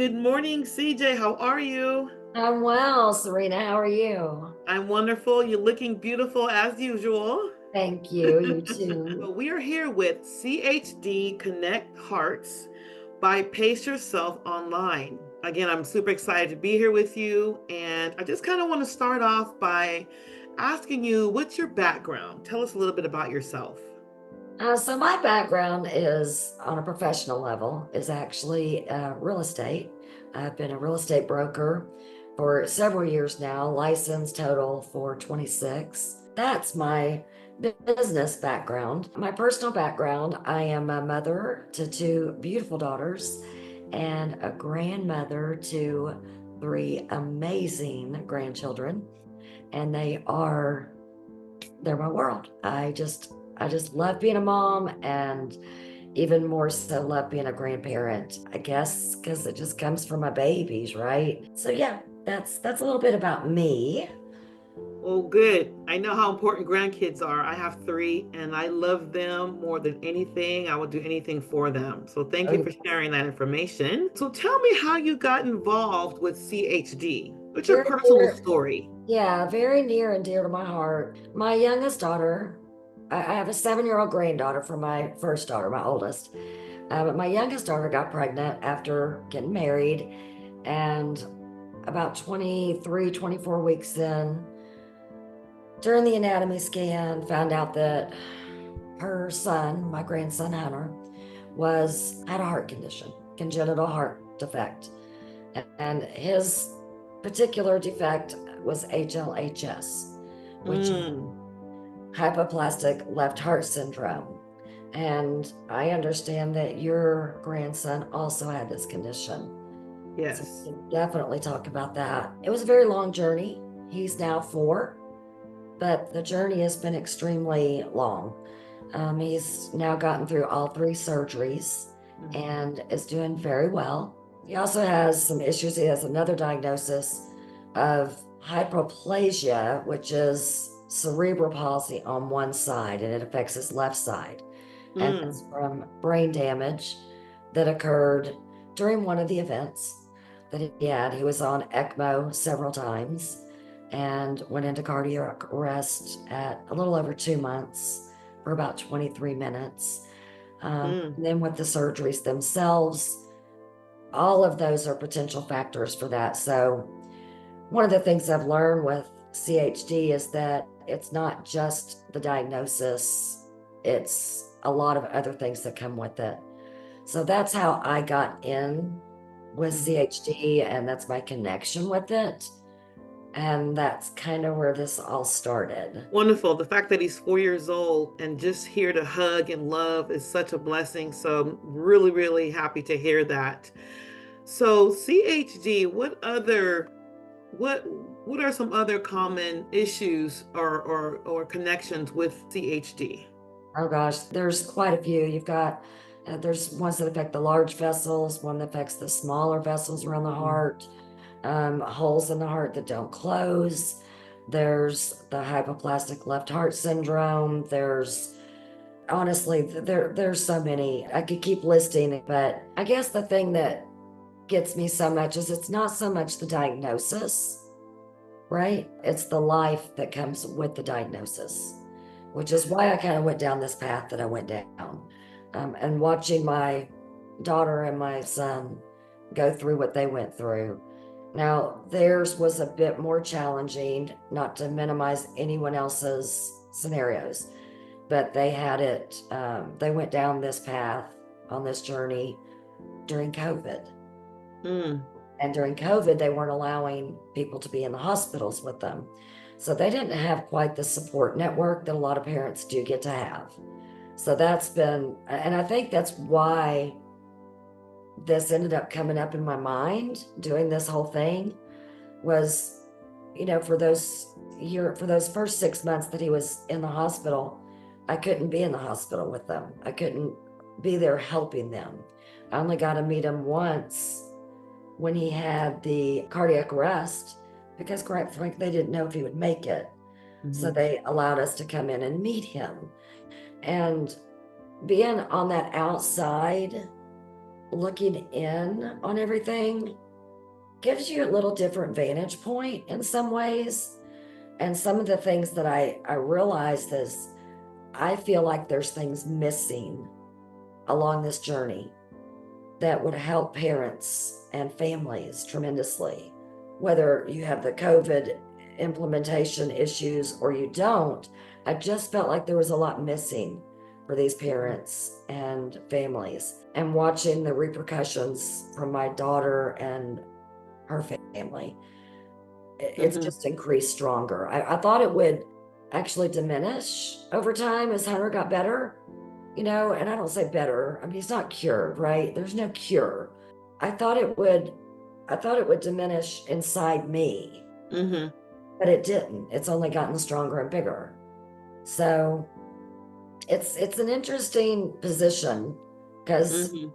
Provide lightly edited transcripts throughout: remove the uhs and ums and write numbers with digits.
Good morning, CJ. How are you? I'm well, Serena. How are you? I'm wonderful. You're looking beautiful as usual. Thank you. You too. Well, we are here with CHD Connect Hearts by Pace Yourself Online. Again, I'm super excited to be here with you. And I just kind of want to start off by asking you, what's your background? Tell us a little bit about yourself. So my background is on a professional level is actually real estate. I've been a real estate broker for several years now, licensed total for 26. That's my business background. My personal background, I am a mother to two beautiful daughters and a grandmother to three amazing grandchildren. And they're my world. I just love being a mom, and even more so love being a grandparent, I guess, because it just comes from my babies, right? So yeah, that's a little bit about me. Oh, good. I know how important grandkids are. I have three and I love them more than anything. I would do anything for them. So thank you Oh, for sharing that information. So tell me how you got involved with CHD. What's your very personal near, story? yeah, very near and dear to my heart. My youngest daughter, I have a 7-year-old granddaughter from my first daughter, my oldest. But my youngest daughter got pregnant after getting married, and about 23, 24 weeks in, during the anatomy scan, found out that her son, my grandson Hunter, had a heart condition, congenital heart defect. And his particular defect was HLHS, which is Mm, hypoplastic left heart syndrome. And I understand that your grandson also had this condition. So we yes. can definitely talk about that. It was a very long journey. He's now 4, but the journey has been extremely long. He's now gotten through all 3 surgeries Mhm. and is doing very well. He also has some issues. He has another diagnosis of hypoplasia, which is cerebral palsy on one side, and it affects his left side. And Mm, that's from brain damage that occurred during one of the events that he had. He was on ECMO several times and went into cardiac arrest at a little over 2 months for about 23 minutes. mm. And then with the surgeries themselves, all of those are potential factors for that. So, one of the things I've learned with CHD is that it's not just the diagnosis, it's a lot of other things that come with it. So that's how I got in with Mhm. CHD, and that's my connection with it. And that's kind of where this all started. Wonderful. The fact that he's 4 years old and just here to hug and love is such a blessing. So I'm really, really happy to hear that. So CHD, what what are some other common issues or connections with CHD? Oh gosh, there's quite a few. There's ones that affect the large vessels, one that affects the smaller vessels around the Mm, heart, holes in the heart that don't close. There's the hypoplastic left heart syndrome. There's so many. I could keep listing, but I guess the thing that gets me so much is it's not so much the diagnosis, right? It's the life that comes with the diagnosis, which is why I kind of went down this path that I went down. And watching my daughter and my son go through what they went through. Now, theirs was a bit more challenging, not to minimize anyone else's scenarios, but they went down this path on this journey during COVID. mm, And during COVID, they weren't allowing people to be in the hospitals with them. So they didn't have quite the support network that a lot of parents do get to have. So and I think that's why this ended up coming up in my mind doing this whole thing was, for those first 6 months that he was in the hospital, I couldn't be in the hospital with them. I couldn't be there helping them. I only got to meet him once when he had the cardiac arrest because, quite frankly, they didn't know if he would make it. So mhm. they allowed us to come in and meet him. And being on that outside looking in on everything gives you a little different vantage point in some ways. And some of the things that I realized is I feel like there's things missing along this journey that would help parents and families tremendously. Whether you have the COVID implementation issues or you don't, I just felt like there was a lot missing for these parents and families. And watching the repercussions from my daughter and her family, it's Mm-hmm. just increased stronger. I thought it would actually diminish over time as Hunter got better, and I don't say better. I mean, he's not cured, right? There's no cure. I thought it would, I thought it would diminish inside me, Mm-hmm. but it didn't. It's only gotten stronger and bigger. So it's an interesting position because Mm-hmm.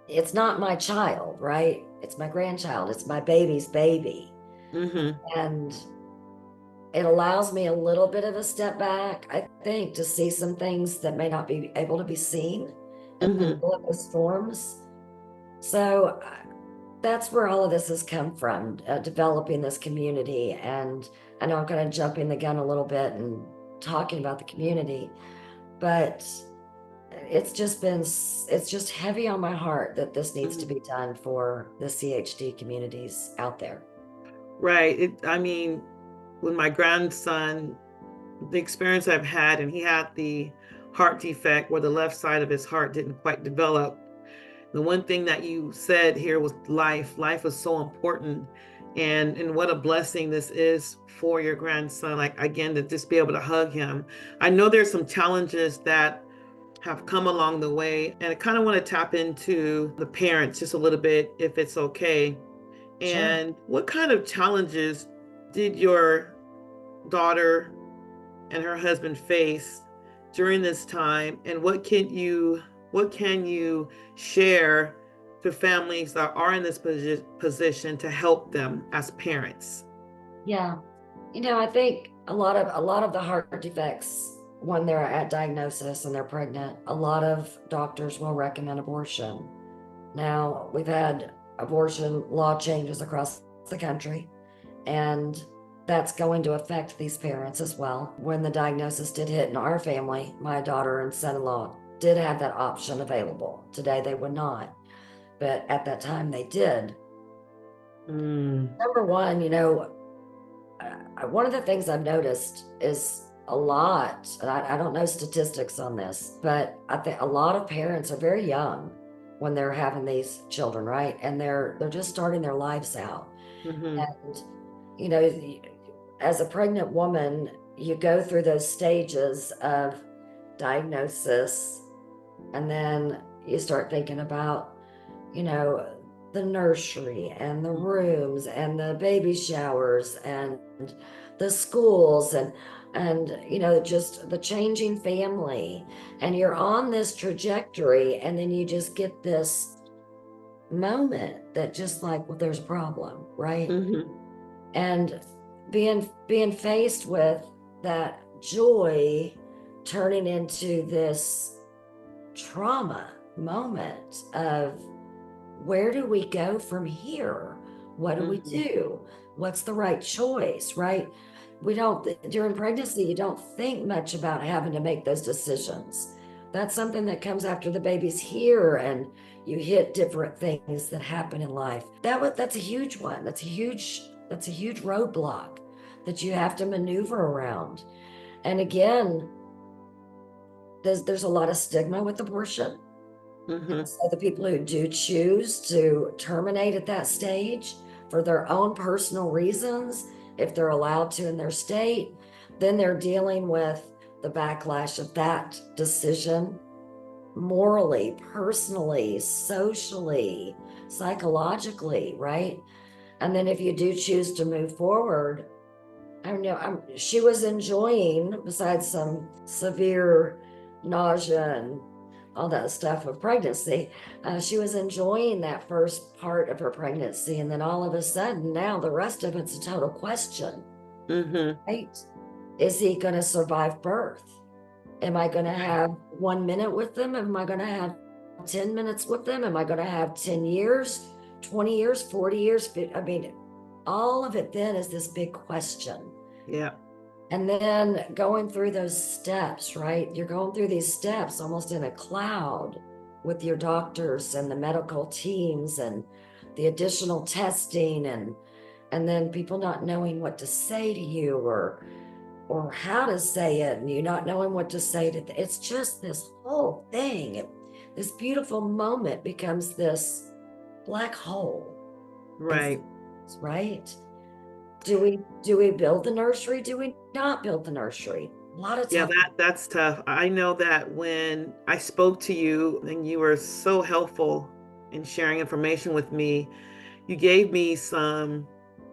it's not my child, right? It's my grandchild. It's my baby's baby. Mm-hmm. And it allows me a little bit of a step back, I think, to see some things that may not be able to be seen in the Mm-hmm. lowest forms. So that's where all of this has come from, developing this community. And I know I'm kind of jumping the gun a little bit and talking about the community, but it's just heavy on my heart that this needs to Mm-hmm. be done for the CHD communities out there. Right. I mean, with my grandson, the experience I've had, and he had the heart defect where the left side of his heart didn't quite develop. The one thing that you said here was life. Life is so important. And what a blessing this is for your grandson. Like, again, to just be able to hug him. I know there's some challenges that have come along the way, and I kind of want to tap into the parents just a little bit, if it's okay. Sure. And what kind of challenges did your daughter and her husband face during this time, and what can you share to families that are in this position to help them as parents? Yeah. I think a lot of the heart defects, when they're at diagnosis and they're pregnant, a lot of doctors will recommend abortion. Now, we've had abortion law changes across the country, and that's going to affect these parents as well. When the diagnosis did hit in our family, my daughter and son-in-law did have that option available. Today they would not, but at that time they did. Mm, Number one, one of the things I've noticed is a lot, and I don't know statistics on this, but I think a lot of parents are very young when they're having these children, right? And they're just starting their lives out. mm-hmm, And you know, as a pregnant woman, you go through those stages of diagnosis, and then you start thinking about, you know, the nursery and the rooms and the baby showers and the schools and just the changing family. And you're on this trajectory, and then you just get this moment that just like, well, there's a problem, right? mm-hmm, And being faced with that joy turning into this trauma moment of, where do we go from here? What do we mm-hmm, do? What's the right choice, right? We don't, during pregnancy, you don't think much about having to make those decisions. That's something that comes after the baby's here and you hit different things that happen in life. That's a huge one. That's a huge roadblock that you have to maneuver around. And again, there's a lot of stigma with abortion. mm-hmm, So the people who do choose to terminate at that stage for their own personal reasons, if they're allowed to in their state, then they're dealing with the backlash of that decision morally, personally, socially, psychologically, right? And then if you do choose to move forward, I don't know, she was enjoying, besides some severe nausea and all that stuff of pregnancy, she was enjoying that first part of her pregnancy. And then all of a sudden, now the rest of it's a total question, mm-hmm, right? Is he going to survive birth? Am I going to have 1 minute with them? Am I going to have 10 minutes with them? Am I going to have 10 years, 20 years, 40 years? I mean, all of it then is this big question. Yeah. And then going through those steps, right? You're going through these steps almost in a cloud with your doctors and the medical teams and the additional testing and then people not knowing what to say to you or how to say it, and you not knowing what to say to it's just this whole thing. This beautiful moment becomes this black hole. Right. Right? Do we build the nursery? Do we not build the nursery? A lot of Yeah, times. that's tough. I know that when I spoke to you and you were so helpful in sharing information with me, you gave me some,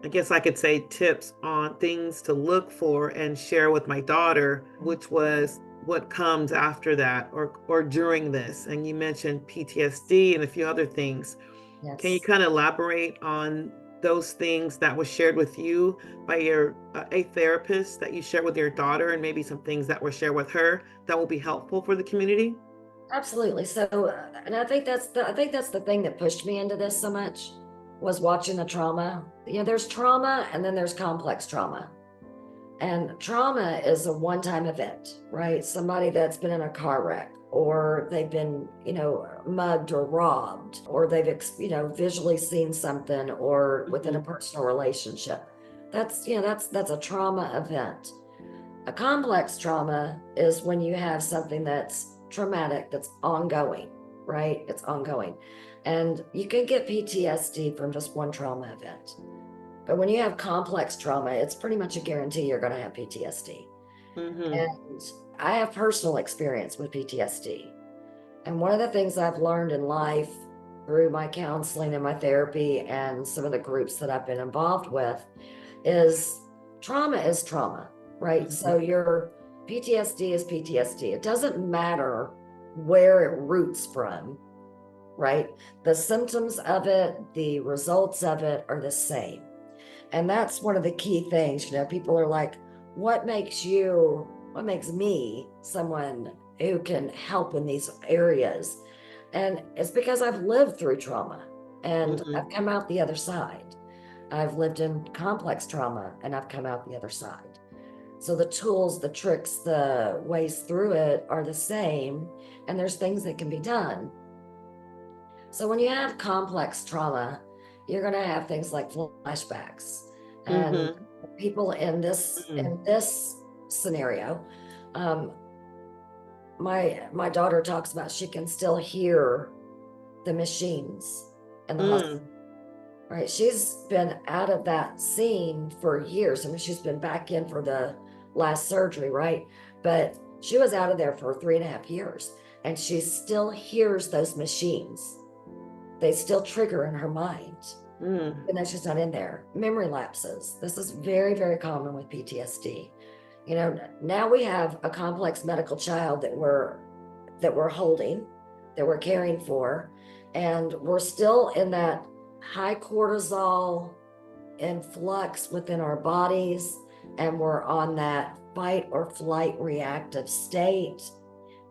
I guess I could say, tips on things to look for and share with my daughter, which was what comes after that or during this. And you mentioned PTSD and a few other things. Can you Yes. kind of elaborate on those things that was shared with you by your a therapist that you shared with your daughter, and maybe some things that were shared with her that will be helpful for the community? Absolutely. So, and I think that's the thing that pushed me into this so much was watching the trauma. You know, there's trauma and then there's complex trauma. And trauma is a one-time event, right? Somebody that's been in a car wreck or they've been, mugged or robbed, or they've, visually seen something or within a Hmm. personal relationship. That's a trauma event. A complex trauma is when you have something that's traumatic, that's ongoing, right? It's ongoing. And you can get PTSD from just one trauma event. But when you have complex trauma, it's pretty much a guarantee you're going to have PTSD. Hmm. And I have personal experience with PTSD. And one of the things I've learned in life through my counseling and my therapy and some of the groups that I've been involved with is trauma, right? Hmm. So your PTSD is PTSD. It doesn't matter where it roots from, right? The symptoms of it, the results of it are the same. And that's one of the key things. People are like, what makes me someone who can help in these areas? And it's because I've lived through trauma and Hmm. I've come out the other side. I've lived in complex trauma and I've come out the other side. So the tools, the tricks, the ways through it are the same, and there's things that can be done. So when you have complex trauma, you're going to have things like flashbacks. And Hmm. people in this scenario, um, my daughter talks about she can still hear the machines in the hospital. Mm. Right, she's been out of that scene for years. I mean, she's been back in for the last surgery, right? But she was out of there for 3.5 years, and she still hears those machines. They still trigger in her mind, Mm. even though she's not in there. Memory lapses. This is very, very common with PTSD. Now we have a complex medical child that we're holding, that we're caring for, and we're still in that high cortisol influx within our bodies, and we're on that fight or flight reactive state,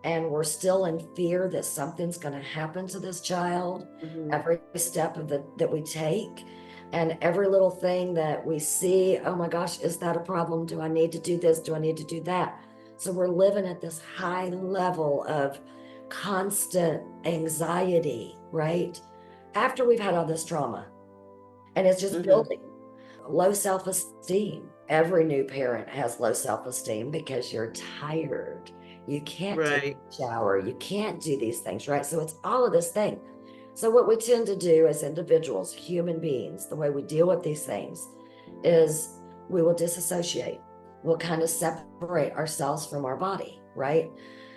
and we're still in fear that something's going to happen to this child Hmm. every step of that we take, and every little thing that we see. Oh my gosh, is that a problem? Do I need to do this? Do I need to do that? So we're living at this high level of constant anxiety, right? After we've had all this trauma, and it's just Hmm. building. Low self-esteem. Every new parent has low self-esteem because you're tired. You can't take Right. a shower. You can't do these things, right? So it's all of this thing. So what we tend to do as individuals, human beings, the way we deal with these things is we will disassociate. We'll kind of separate ourselves from our body, right?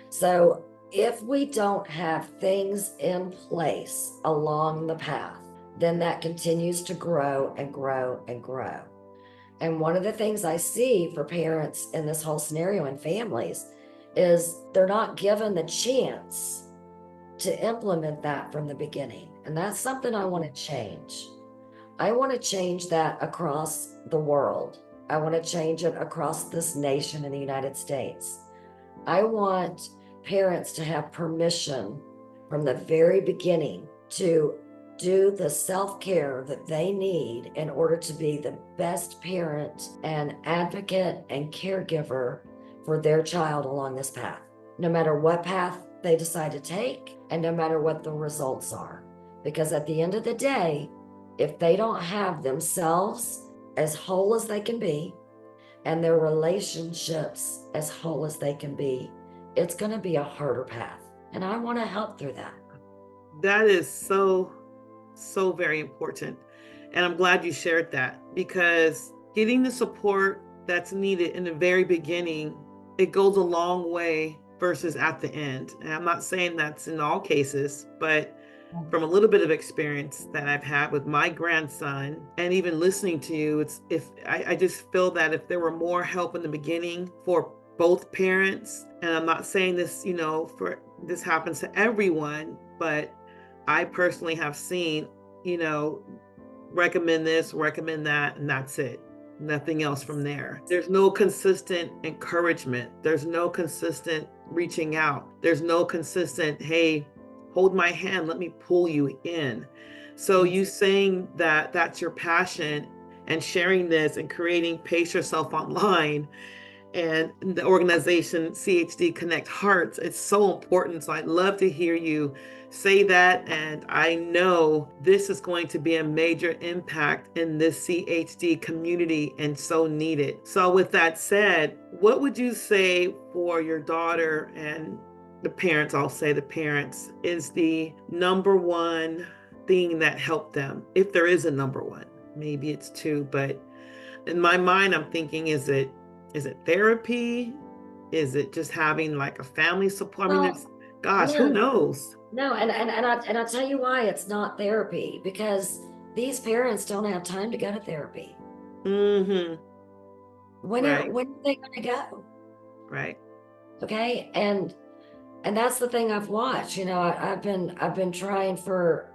So if we don't have things in place along the path, then that continues to grow and grow and grow. And one of the things I see for parents in this whole scenario and families is they're not given the chance to implement that from the beginning. And that's something I want to Hmm. change. I want to change that across the world. I want to change it across this nation in the United States. I want parents to have permission from the very beginning to do the self-care that they need in order to be the best parent and advocate and caregiver for their child along this path, no matter what path they decide to take and no matter what the results are. Because at the end of the day, if they don't have themselves as whole as they can be and their relationships as whole as they can be, it's going to be a harder path. And I want to help through that. That is so very important. And I'm glad you shared that, because getting the support that's needed in the very beginning, it goes a long way versus at the end. And I'm not saying that's in all cases, but from a little bit of experience that I've had with my grandson and even listening to you, I just feel that if there were more help in the beginning for both parents, and I'm not saying this, for this happens to everyone, but I personally have seen, recommend this, recommend that, and that's it. Nothing else from there. There's no consistent encouragement. There's no consistent reaching out. There's no consistent, hey, hold my hand, let me pull you in. So you saying that that's your passion and sharing this and creating Pace Yourself Online and the organization CHD Connect Hearts, it's so important. So I'd love to hear you say that. And I know this is going to be a major impact in this CHD community and so needed. So with that said, what would you say for your daughter and the parents, I'll say the parents, is the number one thing that helped them? If there is a number one, maybe it's two, but in my mind, I'm thinking, is it therapy? Is it just having like a family support? I mean, who knows? No, and I'll tell you why it's not therapy, because these parents don't have time to go to therapy. Mm-hmm. When are they going to go? Right. Okay. And that's the thing I've watched. I've been trying for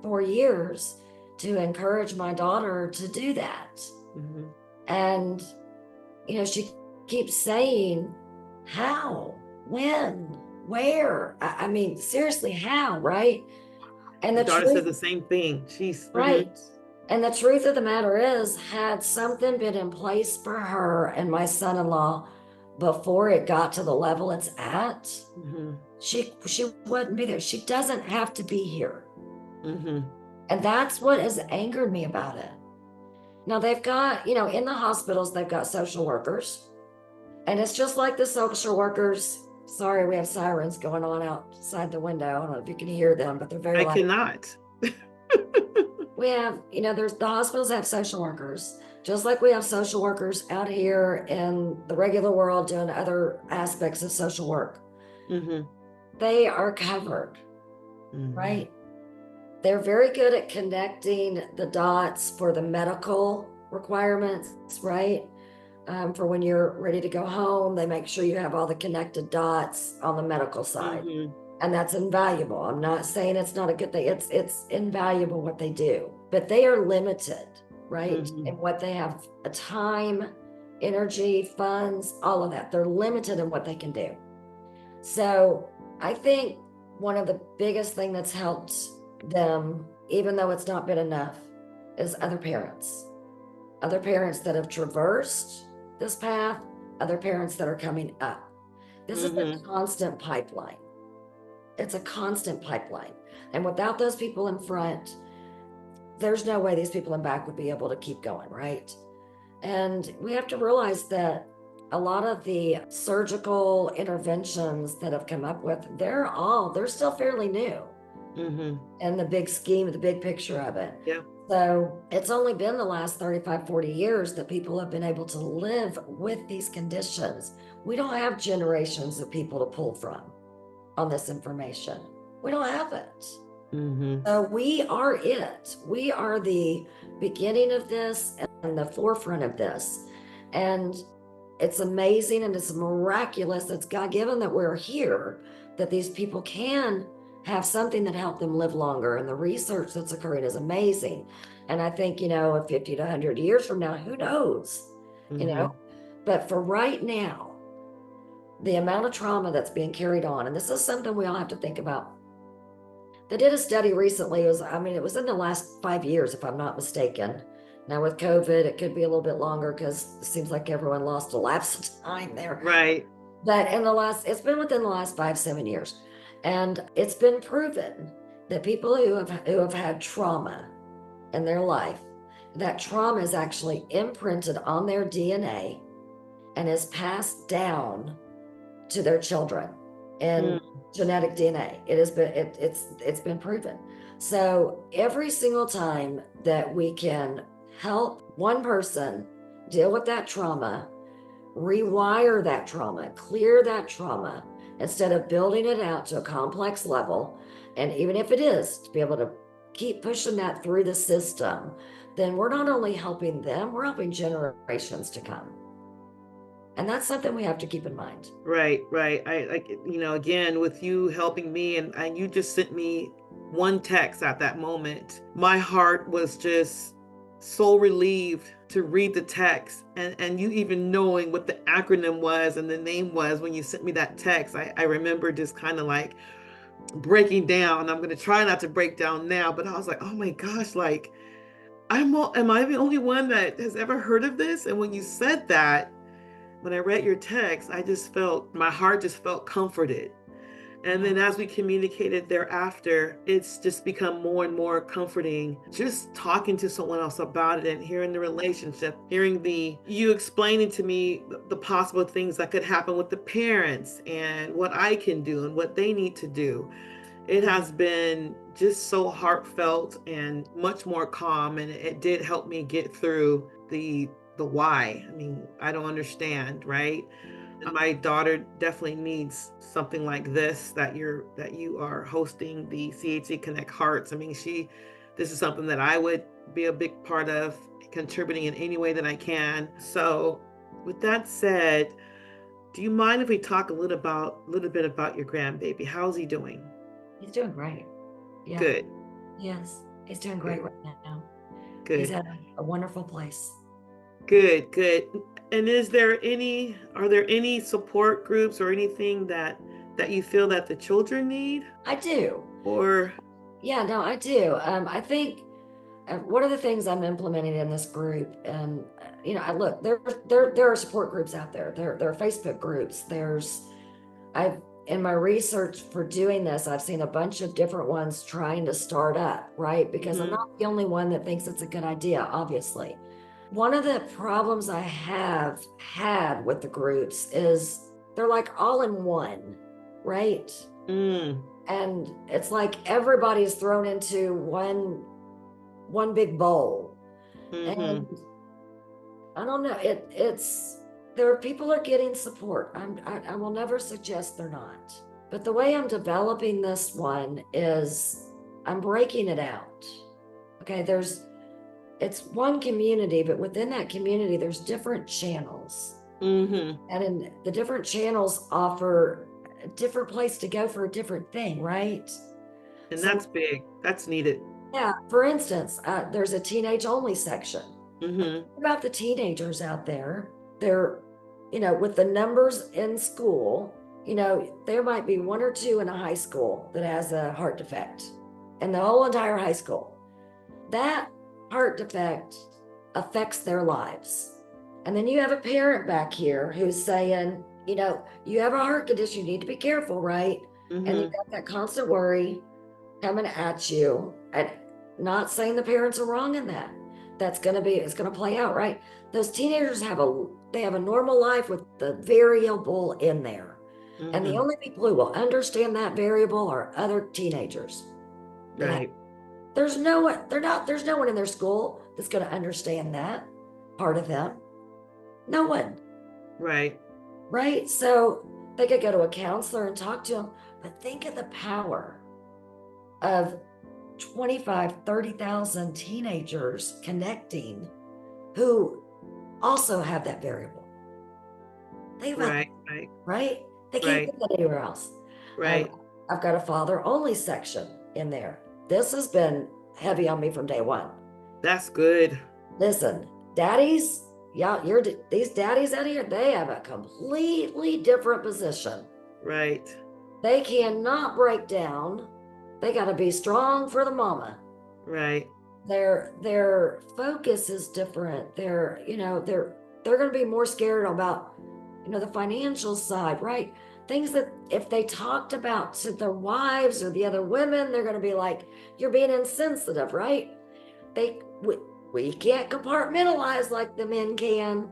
4 years to encourage my daughter to do that. Mm-hmm. And she keeps saying, how, when, where? I mean, seriously, how, right? And the daughter says the same thing. She's right. And the truth of the matter is, had something been in place for her and my son-in-law before it got to the level it's at, mm-hmm. she wouldn't be there. She doesn't have to be here. Mm-hmm. And that's what has angered me about it. Now they've got, in the hospitals, they've got social workers. And it's just like the social workers. Sorry, we have sirens going on outside the window. I don't know if you can hear them, but they're very loud. I cannot. We have, there's the hospitals have social workers, just like we have social workers out here in the regular world doing other aspects of social work. Mm-hmm. They are covered, mm-hmm. right? They're very good at connecting the dots for the medical requirements, right? For when you're ready to go home, they make sure you have all the connected dots on the medical side. Mm-hmm. And that's invaluable. I'm not saying it's not a good thing. It's invaluable what they do, but they are limited, right? Mm-hmm. In what they have, a time, energy, funds, all of that. They're limited in what they can do. So I think one of the biggest thing that's helped them, even though it's not been enough, is other parents that have traversed this path, other parents that are coming up. This mm-hmm. is a constant pipeline. It's a constant pipeline. And without those people in front, there's no way these people in back would be able to keep going, right? And we have to realize that a lot of the surgical interventions that have come up with, they're still fairly new. Mm-hmm. And the big scheme, the big picture of it. Yeah. So it's only been the last 35, 40 years that people have been able to live with these conditions. We don't have generations of people to pull from on this information. We don't have it. Mm-hmm. So we are it. We are the beginning of this and the forefront of this. And it's amazing and it's miraculous. It's God-given that we're here, that these people can have something that helped them live longer. And the research that's occurring is amazing. And I think, 50 to 100 years from now, who knows, mm-hmm. But for right now, the amount of trauma that's being carried on, and this is something we all have to think about. They did a study recently. It was in the last 5 years, if I'm not mistaken. Now with COVID, it could be a little bit longer because it seems like everyone lost a lapse of time there. Right. But it's been within the last 5, 7 years. And it's been proven that people who have had trauma in their life, that trauma is actually imprinted on their DNA and is passed down to their children Mm, in genetic DNA. It's been proven. So every single time that we can help one person deal with that trauma, rewire that trauma, clear that trauma, instead of building it out to a complex level, and even if it is to be able to keep pushing that through the system, then we're not only helping them, we're helping generations to come. And that's something we have to keep in mind. right, right. I like, again, with you helping me, and you just sent me one text at that moment. My heart was just so relieved to read the text, and you even knowing what the acronym was and the name was when you sent me that text. I remember just kind of like breaking down. I'm going to try not to break down now, but I was like, oh my gosh, like, am I the only one that has ever heard of this? And when you said that, when I read your text, my heart just felt comforted. And then as we communicated thereafter, it's just become more and more comforting just talking to someone else about it and hearing the relationship, hearing you explaining to me the possible things that could happen with the parents and what I can do and what they need to do. It has been just so heartfelt and much more calm, and it did help me get through the why. I mean, I don't understand, right? My daughter definitely needs something like this that you are hosting, the CHD Connect Hearts. I mean, this is something that I would be a big part of, contributing in any way that I can. So, with that said, do you mind if we talk a little bit about your grandbaby? How's he doing? He's doing great. Yeah. Good. Yes. He's doing great right now. He's Good. at a wonderful place. Good. Good. And are there any support groups or anything that you feel that the children need? I do. Or Yeah, no, I do. I think one of the things I'm implementing in this group, and I look, there are support groups out there. There are Facebook groups. I've in my research for doing this, I've seen a bunch of different ones trying to start up, right? Because I'm not the only one that thinks it's a good idea, obviously. One of the problems I have had with the groups is they're like all in one, right? And it's like everybody's thrown into one big bowl. And I don't know, people are getting support. I will never suggest they're not. But the way I'm developing this one is I'm breaking it out. Okay, it's one community, but within that community, there's different channels. And in the different channels offer a different place to go for a different thing, right? And that's big. That's needed. Yeah. For instance, there's a teenage only section. About the teenagers out there, they're, with the numbers in school, there might be one or two in a high school that has a heart defect, and the whole entire high school. That heart defect affects their lives. And then you have a parent back here who's saying, you have a heart condition, you need to be careful, right? And you've got that constant worry coming at you. And not saying the parents are wrong in that. It's going to play out, right? Those teenagers have a normal life with the variable in there. And the only people who will understand that variable are other teenagers. Right. There's no one in their school that's going to understand that part of them. No one. Right. Right. So they could go to a counselor and talk to them, but think of the power of 25, 30,000 teenagers connecting who also have that variable. Right. They can't get that anywhere else. Right. I've got a father only section in there. This has been heavy on me from day one. That's good. Listen, daddies, these daddies out here, they have a completely different position. Right. They cannot break down They got to be strong for the mama. Right. Their focus is different. They're going to be more scared about, the financial side, right? Things that if they talked about to their wives or the other women, they're going to be like, you're being insensitive, right? We can't compartmentalize like the men can.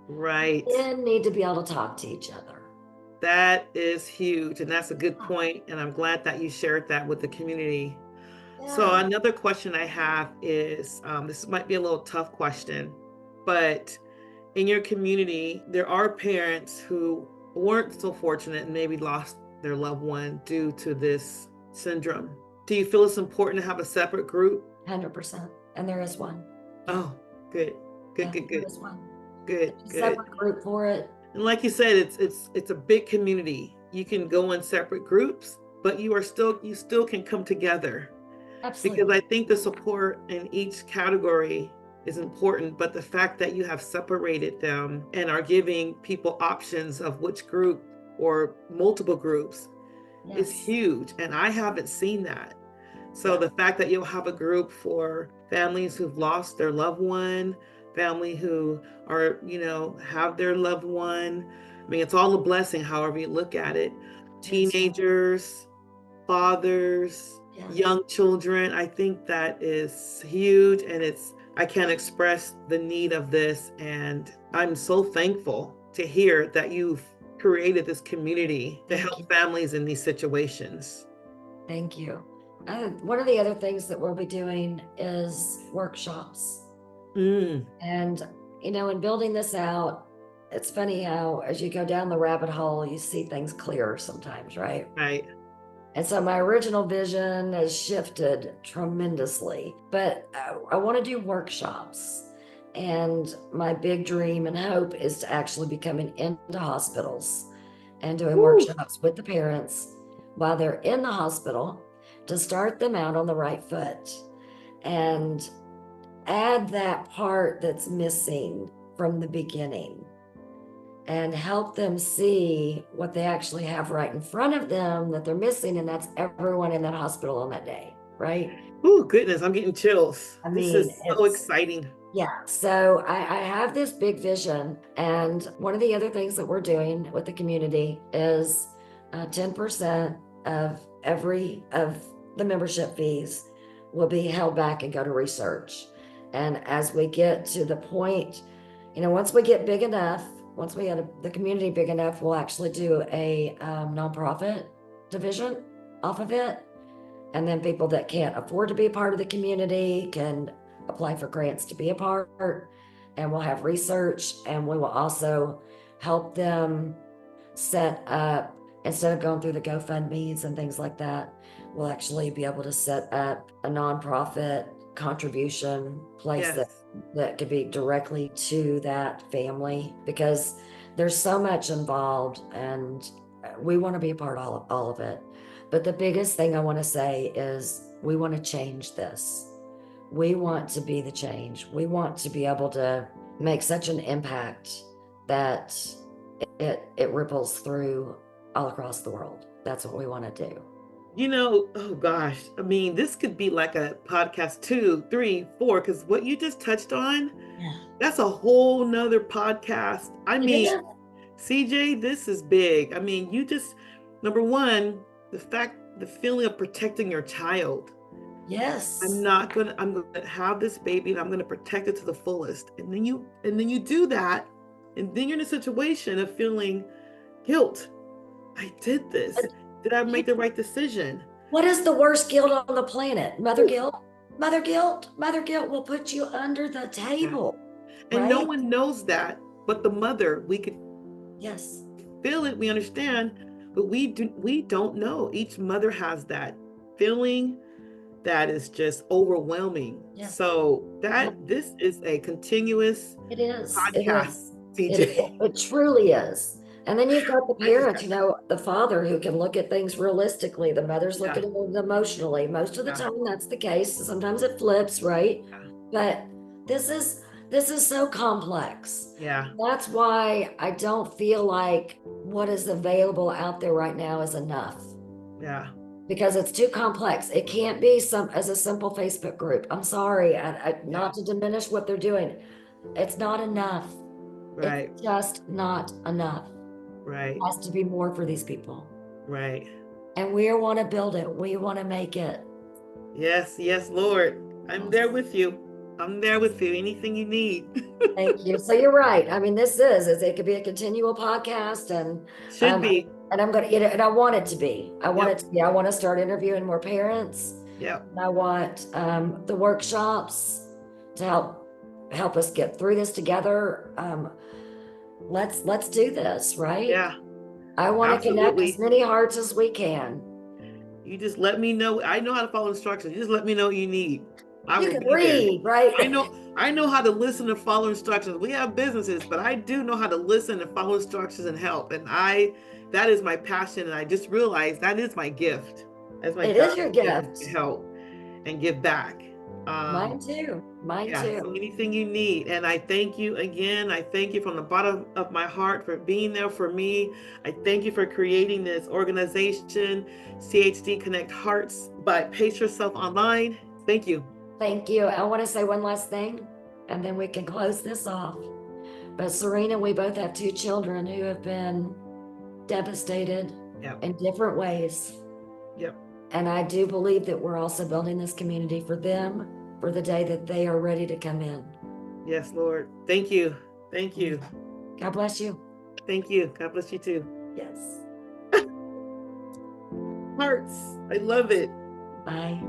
Right. Men need to be able to talk to each other. That is huge. And that's a good point. And I'm glad that you shared that with the community. So Yeah. another question I have is, this might be a little tough question, but in your community, there are parents who weren't so fortunate and maybe lost their loved one due to this syndrome. Do you feel it's important to have a separate group? 100%. And there is one. Oh, good. Good, Yeah, good, there good. is one. Good, There's a good. separate group for it. And like you said, it's a big community. You can go in separate groups, but you still can come together. Absolutely. Because I think the support in each category is important, but the fact that you have separated them and are giving people options of which group or multiple groups is Yes. huge. And I haven't seen that. So Yeah. the fact that you'll have a group for families who've lost their loved one, family who are, have their loved one. I mean, it's all a blessing, however you look at it. Yes. Teenagers, fathers, Yeah. young children. I think that is huge, and I can't express the need of this. And I'm so thankful to hear that you've created this community to help families in these situations. Thank you. One of the other things that we'll be doing is workshops. And, in building this out, it's funny how as you go down the rabbit hole, you see things clearer sometimes, right? Right. And so my original vision has shifted tremendously, but I want to do workshops. And my big dream and hope is to actually be coming into hospitals and doing workshops with the parents while they're in the hospital to start them out on the right foot and add that part that's missing from the beginning and help them see what they actually have right in front of them that they're missing. And that's everyone in that hospital on that day, right? Oh, goodness, I'm getting chills. This is so exciting. Yeah. So I have this big vision. And one of the other things that we're doing with the community is 10% of the membership fees will be held back and go to research. And as we get to the point, once we get big enough, once we get the community big enough, we'll actually do a nonprofit division off of it. And then people that can't afford to be a part of the community can apply for grants to be a part. And we'll have research, and we will also help them set up, instead of going through the GoFundMe's and things like that, we'll actually be able to set up a nonprofit contribution place that could be directly to that family, because there's so much involved and we want to be a part of all of it. But the biggest thing I want to say is we want to change this. We want to be the change. We want to be able to make such an impact that it ripples through all across the world. That's what we want to do. Oh gosh, I mean, this could be like a podcast 2, 3, 4, because what you just touched on, that's a whole nother podcast. I mean, CJ, this is big. I mean, number one, the feeling of protecting your child. Yes. I'm going to have this baby and I'm going to protect it to the fullest. And then you do that. And then you're in a situation of feeling guilt. I did this. Did I make the right decision? What is the worst guilt on the planet? Mother guilt? Mother guilt? Mother guilt will put you under the table. And no one knows that but the mother. We could feel it, we understand, but we don't know. Each mother has that feeling that is just overwhelming. So this is a continuous podcast, CJ. It truly is. And then you've got the parents, the father who can look at things realistically. The mother's looking at it emotionally. Most of the time that's the case. Sometimes it flips, right? But this is so complex. That's why I don't feel like what is available out there right now is enough. because it's too complex. It can't be as a simple Facebook group. I'm sorry, not to diminish what they're doing. It's not enough. Right. It's just not enough. Right. It has to be more for these people. Right. And we want to build it. We want to make it. Yes, yes, Lord. I'm there with you. I'm there with you. Anything you need. Thank you. So you're right. I mean, this is it could be a continual podcast, and Should be. and I'm gonna, and I want it to be. I want Yep. it to be. I want to start interviewing more parents. Yep. I want the workshops to help us get through this together. Let's do this, right? Yeah. I want to connect Absolutely. as many hearts as we can. You just let me know. I know how to follow instructions. You just let me know what you need. I You will can be there. read, right? I know how to listen and follow instructions. We have businesses, but I do know how to listen and follow instructions and help. And that is my passion. And I just realized that is my gift. That's my It is your gift. to help and give back. Mine too. Mine too. So anything you need. And I thank you again. I thank you from the bottom of my heart for being there for me. I thank you for creating this organization, CHD Connect Hearts by Pace Yourself Online. Thank you. Thank you. I want to say one last thing, and then we can close this off. But Serena, we both have 2 children who have been devastated in different ways. Yep. And I do believe that we're also building this community for them, for the day that they are ready to come in. Yes, Lord. Thank you. Thank you. God bless you. Thank you. God bless you too. Yes. Hearts. I love it. Bye.